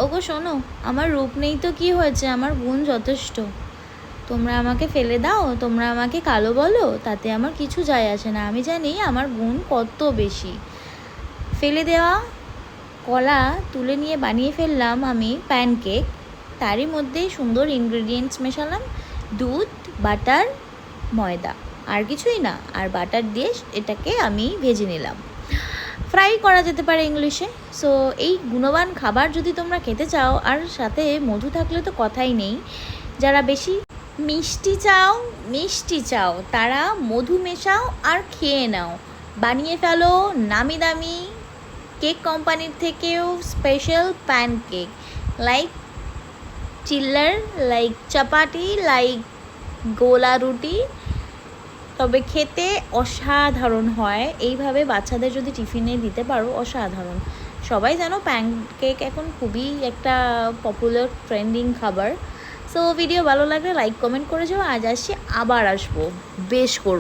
ওগো শোনো, আমার রূপ নেই তো কি হয়েছে, আমার গুণ যথেষ্ট। তোমরা আমাকে ফেলে দাও, তোমরা আমাকে কালো বলো, তাতে আমার কিছু যায় আসে না। আমি জানি আমার গুণ কত বেশি। ফেলে দেওয়া কলা তুলে নিয়ে বানিয়ে ফেললাম আমি প্যানকেক। তারই মধ্যেই সুন্দর ইনগ্রেডিয়েন্টস মেশালাম, দুধ, বাটার, ময়দা, আর কিছুই না। আর বাটার দিয়ে এটাকে আমি ভেজে নিলাম, ফ্রাই করা যেতে পারে ইংলিশে। সো এই গুণবান খাবার যদি তোমরা খেতে চাও, আর সাথে মধু থাকলে তো কথাই নেই। যারা বেশি মিষ্টি চাও তারা মধু মেশাও আর খেয়ে নাও। বানিয়ে ফেলো নামি দামি কেক কোম্পানির থেকেও স্পেশাল প্যানকেক, লাইক চিল্লার, লাইক চাপাটি, লাইক গোলা রুটি। তবে খেতে অসাধারণ হয়। এইভাবে বাচ্চাদের যদি টিফিনে দিতে পারো, অসাধারণ। সবাই জানো প্যানকেক এখন খুবই একটা পপুলার ট্রেন্ডিং খাবার। সো ভিডিও ভালো লাগলে লাইক কমেন্ট করে যাও। আজ আসছি, আবার আসবো, বেশ করবো।